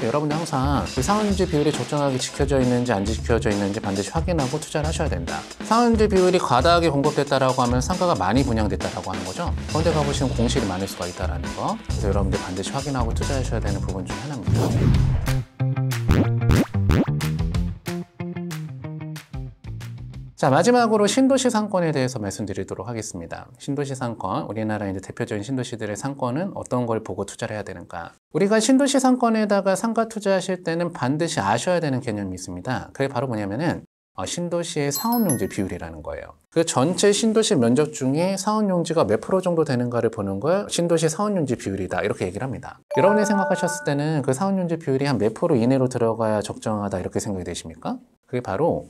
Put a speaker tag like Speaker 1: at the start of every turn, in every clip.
Speaker 1: 여러분들 항상 그 상환유지 비율이 적정하게 지켜져 있는지 안 지켜져 있는지 반드시 확인하고 투자를 하셔야 된다. 상환유지 비율이 과다하게 공급됐다라고 하면 상가가 많이 분양됐다라고 하는 거죠. 그런데 가보시면 공실이 많을 수가 있다는 거. 그래서 여러분들 반드시 확인하고 투자하셔야 되는 부분 중 하나입니다. 자, 마지막으로 신도시 상권에 대해서 말씀드리도록 하겠습니다. 신도시 상권, 우리나라 이제 대표적인 신도시들의 상권은 어떤 걸 보고 투자를 해야 되는가? 우리가 신도시 상권에다가 상가 투자하실 때는 반드시 아셔야 되는 개념이 있습니다. 그게 바로 뭐냐면은 신도시의 상업용지 비율이라는 거예요. 그 전체 신도시 면적 중에 상업용지가 몇 프로 정도 되는가를 보는 걸 신도시 상업용지 비율이다 이렇게 얘기를 합니다. 여러분이 생각하셨을 때는 그 상업용지 비율이 한 몇 프로 이내로 들어가야 적정하다 이렇게 생각이 되십니까? 그게 바로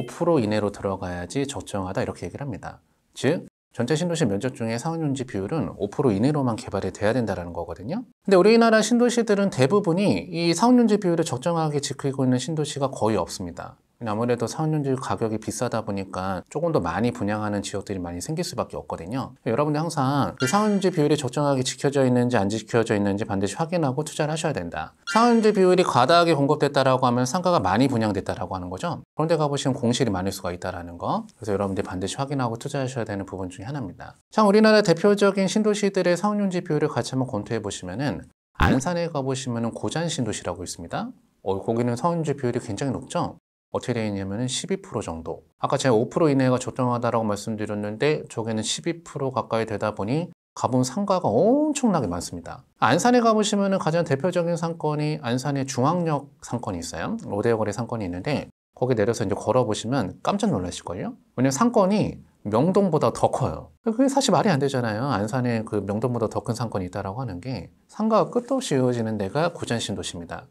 Speaker 1: 5% 이내로 들어가야지 적정하다 이렇게 얘기를 합니다. 즉 전체 신도시 면적 중에 상업용지 비율은 5% 이내로만 개발이 돼야 된다는 거거든요. 근데 우리나라 신도시들은 대부분이 이 상업용지 비율을 적정하게 지키고 있는 신도시가 거의 없습니다. 아무래도 상업용지 가격이 비싸다 보니까 조금 더 많이 분양하는 지역들이 많이 생길 수밖에 없거든요. 여러분들 항상 그 상업용지 비율이 적정하게 지켜져 있는지 안 지켜져 있는지 반드시 확인하고 투자를 하셔야 된다. 상업용지 비율이 과다하게 공급됐다라고 하면 상가가 많이 분양됐다라고 하는 거죠. 그런데 가보시면 공실이 많을 수가 있다는 거. 그래서 여러분들 반드시 확인하고 투자하셔야 되는 부분 중에 하나입니다. 참 우리나라 대표적인 신도시들의 상업용지 비율을 같이 한번 검토해 보시면은 안산에 가보시면은 고잔 신도시라고 있습니다. 거기는 상업용지 비율이 굉장히 높죠. 어떻게 되어 있냐면 12% 정도. 아까 제가 5% 이내가 적정하다라고 말씀드렸는데 저게는 12% 가까이 되다 보니 가본 상가가 엄청나게 많습니다. 안산에 가보시면 가장 대표적인 상권이 안산의 중앙역 상권이 있어요. 로데오거리 상권이 있는데 거기 내려서 이제 걸어보시면 깜짝 놀라실걸요? 왜냐면 상권이 명동보다 더 커요. 그게 사실 말이 안 되잖아요. 안산에 그 명동보다 더 큰 상권이 있다라고 하는 게 상가가 끝도 없이 이어지는 데가 고잔 신도시입니다.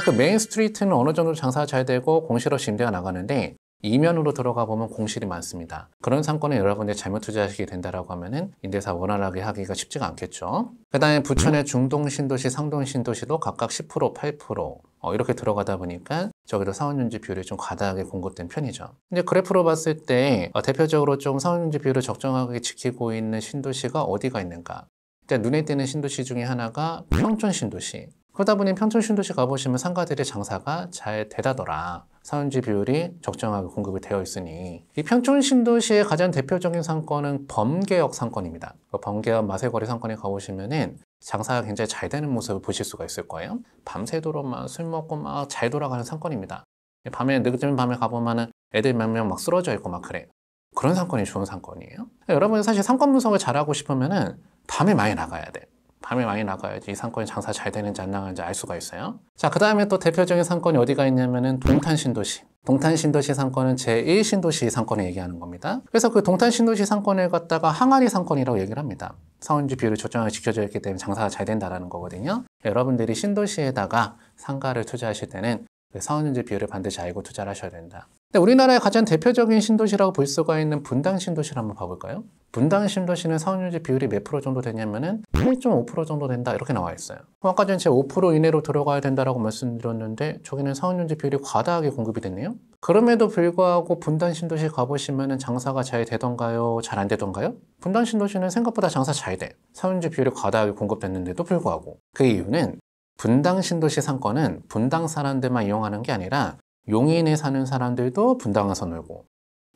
Speaker 1: 그 메인 스트리트는 어느 정도 장사가 잘 되고 공실 없이 임대가 나가는데 이면으로 들어가 보면 공실이 많습니다. 그런 상권에 여러분들이 잘못 투자하시게 된다라고 하면은 임대사 원활하게 하기가 쉽지가 않겠죠. 그 다음에 부천의 중동 신도시, 상동 신도시도 각각 10%, 8% 이렇게 들어가다 보니까 저기도 상업용지 비율이 좀 과다하게 공급된 편이죠. 근데 그래프로 봤을 때 대표적으로 좀 상업용지 비율을 적정하게 지키고 있는 신도시가 어디가 있는가? 일단 눈에 띄는 신도시 중에 하나가 평촌 신도시. 그러다 보니 평촌 신도시 가보시면 상가들의 장사가 잘 되다더라. 상업용지 비율이 적정하게 공급이 되어 있으니 이 평촌 신도시의 가장 대표적인 상권은 범계역 상권입니다. 범계역 마세거리 상권에 가보시면은 장사가 굉장히 잘 되는 모습을 보실 수가 있을 거예요. 밤새도록 막 술 먹고 막 잘 돌아가는 상권입니다. 밤에 늦은 밤에 가보면은 애들 몇 명 막 쓰러져 있고 막 그래. 그런 상권이 좋은 상권이에요. 여러분 사실 상권 분석을 잘하고 싶으면은 밤에 많이 나가야 돼. 밤에 많이 나가야지 이 상권이 장사 잘 되는지 안 나가는지 알 수가 있어요. 자, 그 다음에 또 대표적인 상권이 어디가 있냐면은 동탄신도시. 동탄신도시 상권은 제1신도시 상권을 얘기하는 겁니다. 그래서 그 동탄신도시 상권을 갖다가 항아리 상권이라고 얘기를 합니다. 상업용지 비율이 적정하게 지켜져 있기 때문에 장사가 잘 된다는 거거든요. 여러분들이 신도시에다가 상가를 투자하실 때는 그 상업용지 비율을 반드시 알고 투자를 하셔야 된다. 근데 우리나라의 가장 대표적인 신도시라고 볼 수가 있는 분당 신도시를 한번 봐볼까요? 분당 신도시는 상업용지 비율이 몇 프로 정도 되냐면은 8.5% 정도 된다 이렇게 나와 있어요. 아까 전에 제가 5% 이내로 들어가야 된다라고 말씀드렸는데 저기는 상업용지 비율이 과다하게 공급이 됐네요. 그럼에도 불구하고 분당 신도시 가보시면은 장사가 잘 되던가요? 잘 안 되던가요? 분당 신도시는 생각보다 장사 잘 돼. 상업용지 비율이 과다하게 공급됐는데도 불구하고 그 이유는 분당 신도시 상권은 분당 사람들만 이용하는 게 아니라 용인에 사는 사람들도 분당 와서 놀고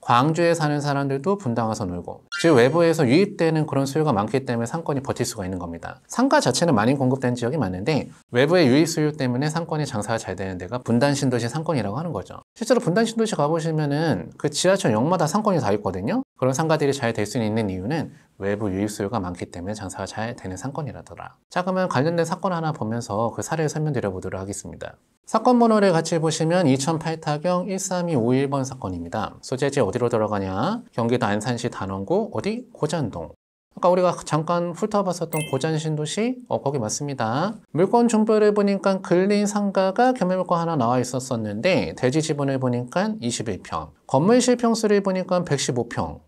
Speaker 1: 광주에 사는 사람들도 분당 와서 놀고 즉 외부에서 유입되는 그런 수요가 많기 때문에 상권이 버틸 수가 있는 겁니다. 상가 자체는 많이 공급된 지역이 많은데 외부의 유입 수요 때문에 상권이 장사가 잘 되는 데가 분당 신도시 상권이라고 하는 거죠. 실제로 분당 신도시 가보시면은 그 지하철역마다 상권이 다 있거든요. 그런 상가들이 잘 될 수 있는 이유는 외부 유입 수요가 많기 때문에 장사가 잘 되는 상권이라더라. 자, 그러면 관련된 사건 하나 보면서 그 사례를 설명드려 보도록 하겠습니다. 사건 번호를 같이 보시면 2008타경 13251번 사건입니다. 소재지 어디로 들어가냐? 경기도 안산시 단원구 어디? 고잔동. 아까 우리가 잠깐 훑어봤었던 고잔 신도시? 거기 맞습니다. 물건 종표를 보니까 근린 상가가 경매물건 하나 나와 있었는데 대지 지분을 보니까 21평. 건물 실평수를 보니까 115평.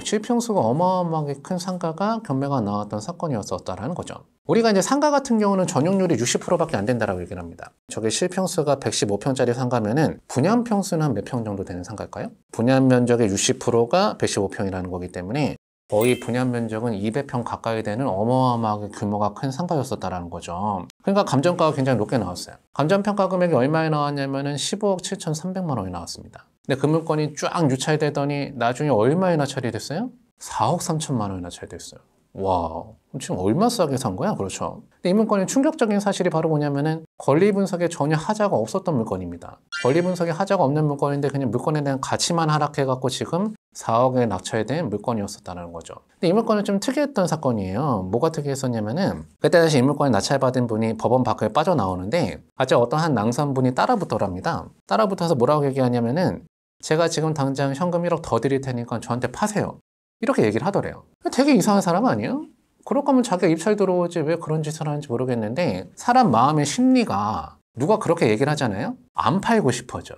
Speaker 1: 실평수가 어마어마하게 큰 상가가 경매가 나왔던 사건이었었다라는 거죠. 우리가 이제 상가 같은 경우는 전용률이 60%밖에 안 된다라고 얘기를 합니다. 저게 실평수가 115평짜리 상가면은 분양 평수는 한 몇 평 정도 되는 상가일까요? 분양 면적의 60%가 115평이라는 거기 때문에 거의 분양 면적은 200평 가까이 되는 어마어마하게 규모가 큰 상가였었다라는 거죠. 그러니까 감정가가 굉장히 높게 나왔어요. 감정평가 금액이 얼마에 나왔냐면은 15억 7,300만 원이 나왔습니다. 근데 그 물건이 쫙 유찰되더니 나중에 얼마에나 처리됐어요? 4억 3천만 원이나 처리됐어요. 와, 지금 얼마 싸게 산 거야? 그렇죠. 근데 이 물건의 충격적인 사실이 바로 뭐냐면은 권리 분석에 전혀 하자가 없었던 물건입니다. 권리 분석에 하자가 없는 물건인데 그냥 물건에 대한 가치만 하락해갖고 지금 4억에 낙찰된 물건이었었다는 거죠. 근데 이 물건은 좀 특이했던 사건이에요. 뭐가 특이했었냐면은 그때 당시 이 물건을 낙찰받은 분이 법원 밖에 빠져나오는데 갑자기 어떤 한 낭선분이 따라붙더랍니다. 따라붙어서 뭐라고 얘기하냐면은 제가 지금 당장 현금 1억 더 드릴 테니까 저한테 파세요. 이렇게 얘기를 하더래요. 되게 이상한 사람 아니에요? 그럴 거면 자기가 입찰 들어오지 왜 그런 짓을 하는지 모르겠는데 사람 마음의 심리가 누가 그렇게 얘기를 하잖아요? 안 팔고 싶어져.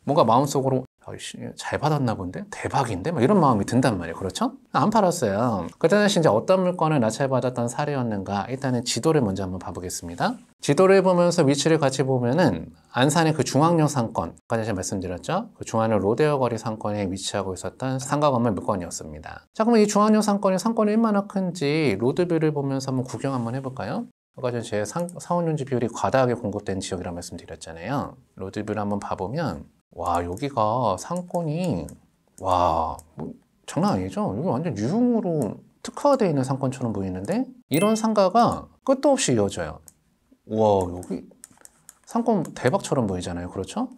Speaker 1: 뭔가 마음속으로 잘 받았나 본데? 대박인데? 막 이런 마음이 든단 말이에요. 그렇죠? 안 팔았어요. 그때 당시 이제 어떤 물건을 낙찰받았던 사례였는가? 일단은 지도를 먼저 한번 봐보겠습니다. 지도를 보면서 위치를 같이 보면은 안산의 그 중앙역 상권, 아까 제가 말씀드렸죠? 그 중앙역 로데오 거리 상권에 위치하고 있었던 상가 건물 물건이었습니다. 자, 그럼 이 중앙역 상권이 얼마나 큰지 로드뷰를 보면서 한번 구경 한번 해볼까요? 아까 전에 제 사원용지 비율이 과다하게 공급된 지역이라고 말씀드렸잖아요. 로드뷰를 한번 봐보면 와, 여기가 상권이 와, 뭐, 장난 아니죠? 여기 완전 유흥으로 특화되어 있는 상권처럼 보이는데 이런 상가가 끝도 없이 이어져요. 와, 여기 상권 대박처럼 보이잖아요. 그렇죠?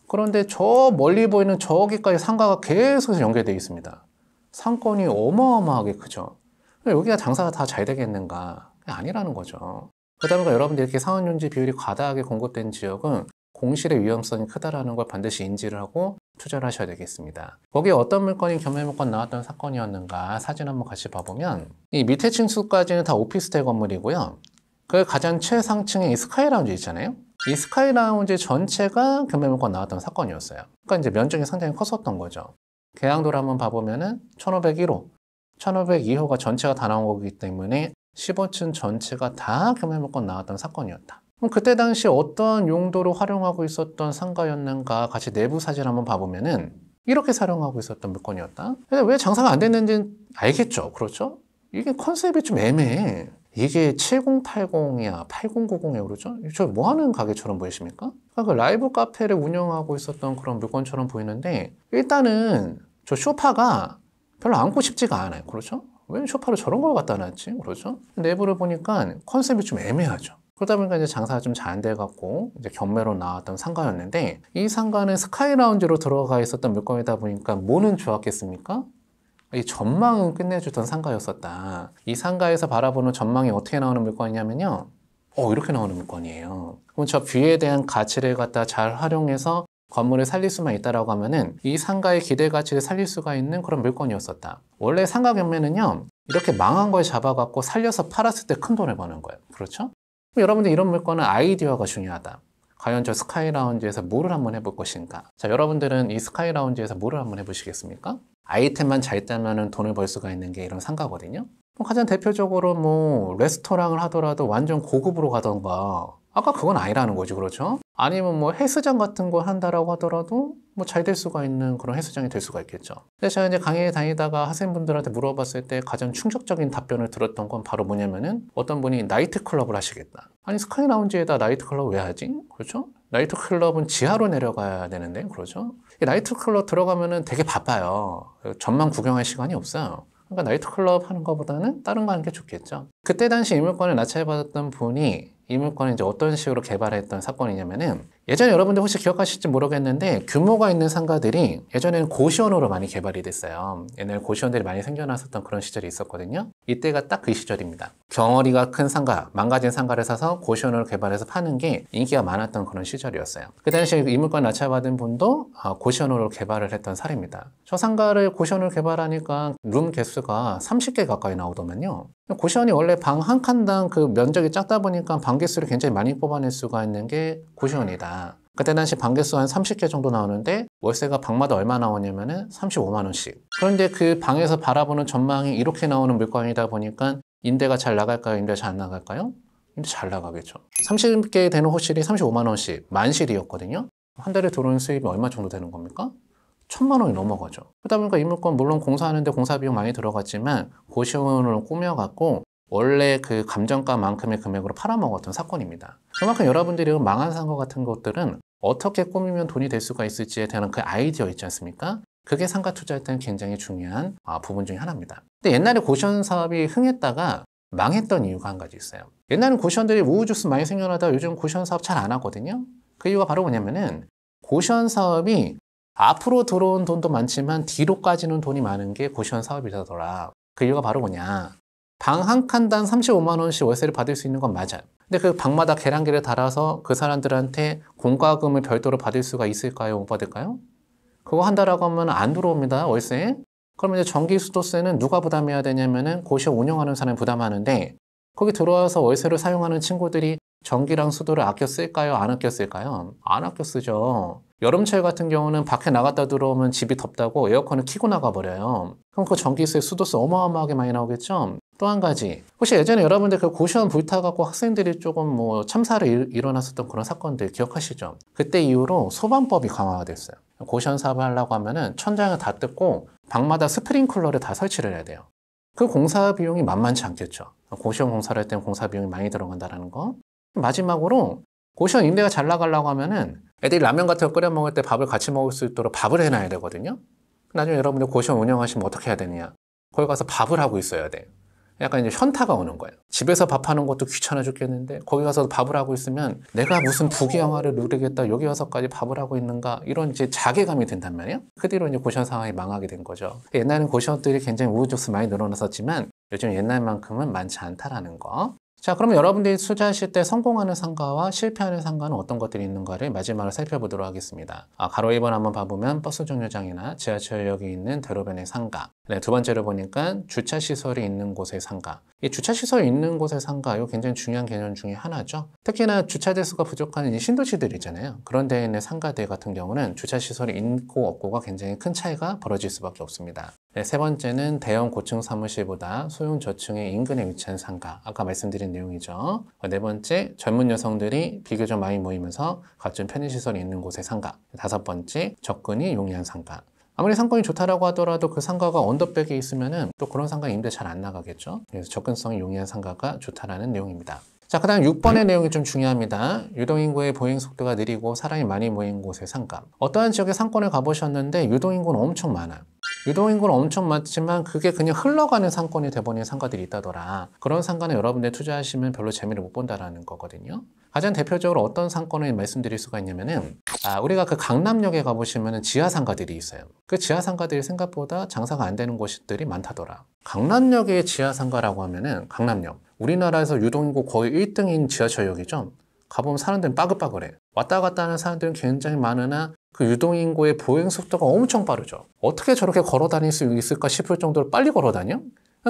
Speaker 1: 그런데 저 멀리 보이는 저기까지 상가가 계속 연결되어 있습니다. 상권이 어마어마하게 크죠. 여기가 장사가 다 잘 되겠는가? 아니라는 거죠. 그러다 보니까 여러분들 이렇게 상업용지 비율이 과다하게 공급된 지역은 공실의 위험성이 크다라는 걸 반드시 인지를 하고 투자를 하셔야 되겠습니다. 거기에 어떤 물건이 겸해물건 나왔던 사건이었는가 사진 한번 같이 봐보면 이 밑에 층수까지는 다 오피스텔 건물이고요. 그 가장 최상층에 이 스카이라운지 있잖아요. 이 스카이라운지 전체가 겸해물건 나왔던 사건이었어요. 그러니까 이제 면적이 상당히 컸었던 거죠. 계양도를 한번 봐보면은 1501호, 1502호가 전체가 다 나온 거기 때문에 15층 전체가 다 겸해물건 나왔던 사건이었다. 그럼 그때 당시 어떤 용도로 활용하고 있었던 상가였는가 같이 내부 사진 한번 봐보면은 이렇게 사용하고 있었던 물건이었다. 왜 장사가 안 됐는지 알겠죠? 그렇죠? 이게 컨셉이 좀 애매해. 이게 7080이야, 8090이야, 그렇죠? 저 뭐 하는 가게처럼 보이십니까? 그러니까 그 라이브 카페를 운영하고 있었던 그런 물건처럼 보이는데 일단은 저 소파가 별로 앉고 싶지가 않아요. 그렇죠? 왜 소파를 저런 걸 갖다 놨지? 그렇죠? 내부를 보니까 컨셉이 좀 애매하죠. 그러다 보니까 이제 장사가 좀 잘 안 돼갖고 이제 경매로 나왔던 상가였는데 이 상가는 스카이라운지로 들어가 있었던 물건이다 보니까 뭐는 좋았겠습니까? 이 전망은 끝내주던 상가였었다. 이 상가에서 바라보는 전망이 어떻게 나오는 물건이냐면요. 이렇게 나오는 물건이에요. 그럼 저 뷰에 대한 가치를 갖다 잘 활용해서 건물을 살릴 수만 있다라고 하면은 이 상가의 기대 가치를 살릴 수가 있는 그런 물건이었었다. 원래 상가 경매는요. 이렇게 망한 걸 잡아갖고 살려서 팔았을 때 큰 돈을 버는 거예요. 그렇죠? 여러분들 이런 물건은 아이디어가 중요하다. 과연 저 스카이라운지에서 뭐를 한번 해볼 것인가? 자, 여러분들은 이 스카이라운지에서 뭐를 한번 해보시겠습니까? 아이템만 잘 따면 돈을 벌 수가 있는 게 이런 상가거든요. 가장 대표적으로 뭐 레스토랑을 하더라도 완전 고급으로 가던가 아까 그건 아니라는 거죠. 그렇죠? 아니면 뭐 헬스장 같은 거 한다라고 하더라도 뭐 잘 될 수가 있는 그런 헬스장이 될 수가 있겠죠. 근데 제가 이제 강의에 다니다가 학생분들한테 물어봤을 때 가장 충격적인 답변을 들었던 건 바로 뭐냐면은 어떤 분이 나이트클럽을 하시겠다. 아니 스카이라운지에다 나이트클럽 왜 하지? 그렇죠? 나이트클럽은 지하로 내려가야 되는데 그렇죠? 이 나이트클럽 들어가면은 되게 바빠요. 전망 구경할 시간이 없어요. 그러니까 나이트클럽 하는 것보다는 다른 거 하는 게 좋겠죠. 그때 당시 이 물건을 낙찰받았던 분이 이 물건을 이제 어떤 식으로 개발했던 사건이냐면은 예전에 여러분들 혹시 기억하실지 모르겠는데 규모가 있는 상가들이 예전에는 고시원으로 많이 개발이 됐어요. 옛날에 고시원들이 많이 생겨났었던 그런 시절이 있었거든요. 이때가 딱 그 시절입니다. 경어리가 큰 상가, 망가진 상가를 사서 고시원으로 개발해서 파는 게 인기가 많았던 그런 시절이었어요. 그 당시에 이 물건 낙찰받은 분도 고시원으로 개발을 했던 사례입니다. 저 상가를 고시원으로 개발하니까 룸 개수가 30개 가까이 나오더만요. 고시원이 원래 방 한 칸당 그 면적이 작다 보니까 방 개수를 굉장히 많이 뽑아낼 수가 있는 게 고시원이다. 그때 당시 방 개수 한 30개 정도 나오는데 월세가 방마다 얼마 나오냐면은 35만 원씩. 그런데 그 방에서 바라보는 전망이 이렇게 나오는 물건이다 보니까 임대가 잘 나갈까요? 임대가 잘 안 나갈까요? 임대 잘 나가겠죠. 30개 되는 호실이 35만 원씩 만실이었거든요. 한 달에 들어오는 수입이 얼마 정도 되는 겁니까? 1,000만 원이 넘어가죠. 그러다 보니까 이 물건 물론 공사하는데 공사 비용 많이 들어갔지만 고시원을 꾸며갖고 원래 그 감정가만큼의 금액으로 팔아먹었던 사건입니다. 그만큼 여러분들이 망한 상가 같은 것들은 어떻게 꾸미면 돈이 될 수가 있을지에 대한 그 아이디어 있지 않습니까? 그게 상가 투자할 때는 굉장히 중요한 부분 중에 하나입니다. 근데 옛날에 고시원 사업이 흥했다가 망했던 이유가 한 가지 있어요. 옛날엔 고시원들이 우후죽순 많이 생겨나다가 요즘 고시원 사업 잘 안 하거든요. 그 이유가 바로 뭐냐면은 고시원 사업이 앞으로 들어온 돈도 많지만 뒤로 까지는 돈이 많은 게 고시원 사업이라더라. 그 이유가 바로 뭐냐. 방 한 칸당 35만 원씩 월세를 받을 수 있는 건 맞아요. 근데 그 방마다 계량기를 달아서 그 사람들한테 공과금을 별도로 받을 수가 있을까요? 못 받을까요? 그거 한다라고 하면 안 들어옵니다, 월세. 그러면 이제 전기수도세는 누가 부담해야 되냐면은 고시원 운영하는 사람이 부담하는데 거기 들어와서 월세를 사용하는 친구들이 전기랑 수도를 아껴 쓸까요? 안 아껴 쓸까요? 안 아껴 쓰죠. 여름철 같은 경우는 밖에 나갔다 들어오면 집이 덥다고 에어컨을 켜고 나가버려요. 그럼 그 전기세, 수도세 어마어마하게 많이 나오겠죠? 또 한 가지. 혹시 예전에 여러분들 그 고시원 불타갖고 학생들이 조금 뭐 참사를 일어났었던 그런 사건들 기억하시죠? 그때 이후로 소방법이 강화가 됐어요. 고시원 사업을 하려고 하면은 천장을 다 뜯고 방마다 스프링클러를 다 설치를 해야 돼요. 그 공사 비용이 만만치 않겠죠. 고시원 공사를 할 때는 공사 비용이 많이 들어간다는 거. 마지막으로 고시원 임대가 잘 나가려고 하면은 애들이 라면 같은 거 끓여 먹을 때 밥을 같이 먹을 수 있도록 밥을 해놔야 되거든요. 나중에 여러분들 고시원 운영하시면 어떻게 해야 되느냐. 거기 가서 밥을 하고 있어야 돼. 약간 이제 현타가 오는 거예요. 집에서 밥하는 것도 귀찮아 죽겠는데 거기 가서 밥을 하고 있으면 내가 무슨 부귀 영화를 누리겠다 여기 와서까지 밥을 하고 있는가 이런 이제 자괴감이 든단 말이에요. 그 뒤로 이제 고시원 상황이 망하게 된 거죠. 옛날에는 고시원들이 굉장히 우후죽순 많이 늘어났었지만 요즘 옛날만큼은 많지 않다라는 거. 자, 그러면 여러분들이 투자하실 때 성공하는 상가와 실패하는 상가는 어떤 것들이 있는가를 마지막으로 살펴보도록 하겠습니다. 가로 1번 한번 봐보면 버스 정류장이나 지하철역이 있는 대로변의 상가. 네, 두 번째로 보니까 주차시설이 있는 곳의 상가. 이 주차시설이 있는 곳의 상가, 이거 굉장히 중요한 개념 중에 하나죠. 특히나 주차 대수가 부족한 이 신도시들 있잖아요. 그런 데에 있는 상가들 같은 경우는 주차시설이 있고 없고가 굉장히 큰 차이가 벌어질 수밖에 없습니다. 네, 세 번째는 대형 고층 사무실보다 소형 저층의 인근에 위치한 상가. 아까 말씀드린 내용이죠. 네 번째, 젊은 여성들이 비교적 많이 모이면서 갖춘 편의시설이 있는 곳의 상가. 다섯 번째, 접근이 용이한 상가. 아무리 상권이 좋다라고 하더라도 그 상가가 언덕백에 있으면은 또 그런 상가 임대 잘 안 나가겠죠. 그래서 접근성이 용이한 상가가 좋다라는 내용입니다. 자, 그 다음 6번의 내용이 좀 중요합니다. 유동인구의 보행 속도가 느리고 사람이 많이 모인 곳의 상가. 어떠한 지역에 상권을 가보셨는데 유동인구는 엄청 많아요. 유동인구는 엄청 많지만 그게 그냥 흘러가는 상권이 돼버린 상가들이 있다더라. 그런 상가는 여러분들 투자하시면 별로 재미를 못 본다라는 거거든요. 가장 대표적으로 어떤 상권을 말씀드릴 수가 있냐면은 우리가 그 강남역에 가보시면은 지하 상가들이 있어요. 그 지하 상가들이 생각보다 장사가 안 되는 곳들이 많다더라. 강남역의 지하 상가라고 하면은 강남역. 우리나라에서 유동인구 거의 1등인 지하철역이죠. 가보면 사람들은 빠글빠글해. 왔다 갔다 하는 사람들은 굉장히 많으나 그 유동인구의 보행 속도가 엄청 빠르죠. 어떻게 저렇게 걸어 다닐 수 있을까 싶을 정도로 빨리 걸어 다녀?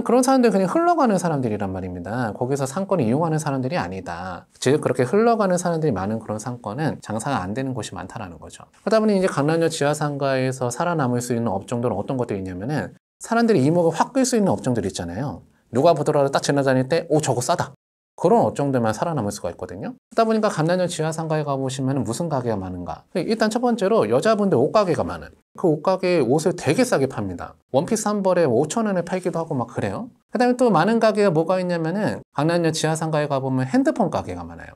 Speaker 1: 그런 사람들은 그냥 흘러가는 사람들이란 말입니다. 거기서 상권을 이용하는 사람들이 아니다. 즉 그렇게 흘러가는 사람들이 많은 그런 상권은 장사가 안 되는 곳이 많다라는 거죠. 그러다 보니 이제 강남역 지하상가에서 살아남을 수 있는 업종들은 어떤 것들이 있냐면은 사람들이 이목을 확 끌 수 있는 업종들 있잖아요. 누가 보더라도 딱 지나다닐 때 저거 싸다. 그런 업종들만 살아남을 수가 있거든요. 그러다 보니까 강남역 지하상가에 가보시면 무슨 가게가 많은가? 일단 첫 번째로 여자분들 옷가게가 많아요. 그 옷가게에 옷을 되게 싸게 팝니다. 원피스 한 벌에 5,000원에 팔기도 하고 막 그래요. 그 다음에 또 많은 가게가 뭐가 있냐면은 강남역 지하상가에 가보면 핸드폰 가게가 많아요.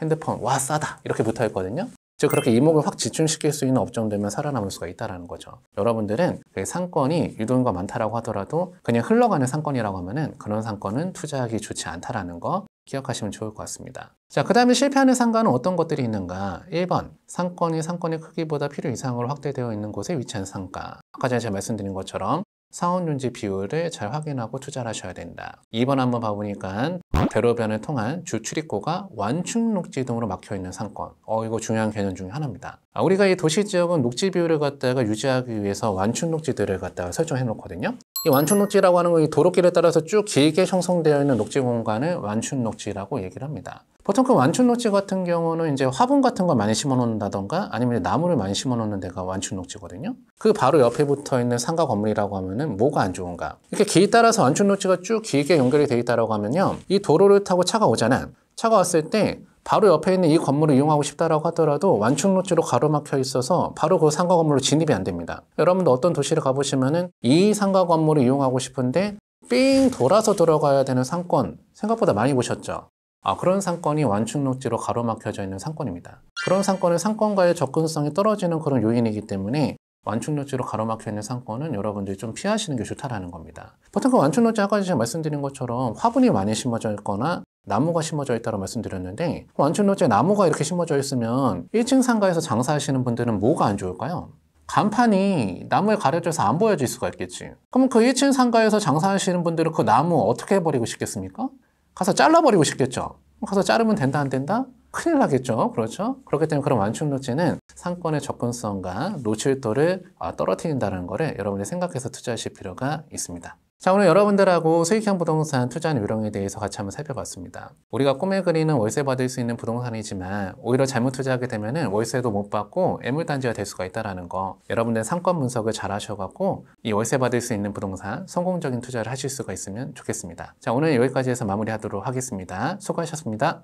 Speaker 1: 핸드폰, 와, 싸다. 이렇게 붙어 있거든요. 즉 그렇게 이목을 확 집중시킬 수 있는 업종들만 살아남을 수가 있다는 거죠. 여러분들은 상권이 유동인구가 많다라고 하더라도 그냥 흘러가는 상권이라고 하면은 그런 상권은 투자하기 좋지 않다라는 거 기억하시면 좋을 것 같습니다. 자, 그 다음에 실패하는 상가는 어떤 것들이 있는가? 1번, 상권이 상권의 크기보다 필요 이상으로 확대되어 있는 곳에 위치한 상가. 아까 전에 제가 말씀드린 것처럼 사원윤지 비율을 잘 확인하고 투자를 하셔야 된다. 2번 한번 봐보니까 대로변을 통한 주 출입구가 완충 녹지 등으로 막혀있는 상권. 이거 중요한 개념 중에 하나입니다. 우리가 이 도시 지역은 녹지 비율을 갖다가 유지하기 위해서 완충 녹지들을 갖다가 설정해 놓거든요. 이 완충 녹지라고 하는 건 이 도로길에 따라서 쭉 길게 형성되어 있는 녹지 공간을 완충 녹지라고 얘기를 합니다. 보통 그 완충 녹지 같은 경우는 이제 화분 같은 걸 많이 심어 놓는다던가 아니면 나무를 많이 심어 놓는 데가 완충 녹지거든요. 그 바로 옆에 붙어 있는 상가 건물이라고 하면은 뭐가 안 좋은가? 이렇게 길 따라서 완충 녹지가 쭉 길게 연결이 되어 있다고 하면요. 이 도로를 타고 차가 오잖아. 차가 왔을 때 바로 옆에 있는 이 건물을 이용하고 싶다라고 하더라도 완충로지로 가로막혀 있어서 바로 그 상가 건물로 진입이 안 됩니다. 여러분도 어떤 도시를 가보시면은 이 상가 건물을 이용하고 싶은데 삥 돌아서 들어가야 되는 상권 생각보다 많이 보셨죠? 그런 상권이 완충로지로 가로막혀져 있는 상권입니다. 그런 상권은 상권과의 접근성이 떨어지는 그런 요인이기 때문에 완충로지로 가로막혀 있는 상권은 여러분들이 좀 피하시는 게 좋다라는 겁니다. 보통 그 완충로지 아까 제가 말씀드린 것처럼 화분이 많이 심어져 있거나 나무가 심어져 있다고 말씀드렸는데 완충로지에 나무가 이렇게 심어져 있으면 1층 상가에서 장사하시는 분들은 뭐가 안 좋을까요? 간판이 나무에 가려져서 안 보여질 수가 있겠지. 그럼 그 1층 상가에서 장사하시는 분들은 그 나무 어떻게 해버리고 싶겠습니까? 가서 잘라버리고 싶겠죠. 가서 자르면 된다 안 된다? 큰일 나겠죠. 그렇죠? 그렇기 때문에 그런 완충로지는 상권의 접근성과 노출도를 떨어뜨린다는 거를 여러분이 생각해서 투자하실 필요가 있습니다. 자, 오늘 여러분들하고 수익형 부동산 투자하는 요령에 대해서 같이 한번 살펴봤습니다. 우리가 꿈에 그리는 월세 받을 수 있는 부동산이지만 오히려 잘못 투자하게 되면 월세도 못 받고 애물단지가 될 수가 있다는 거, 여러분들 상권 분석을 잘 하셔갖고 이 월세 받을 수 있는 부동산 성공적인 투자를 하실 수가 있으면 좋겠습니다. 자, 오늘 여기까지 해서 마무리하도록 하겠습니다. 수고하셨습니다.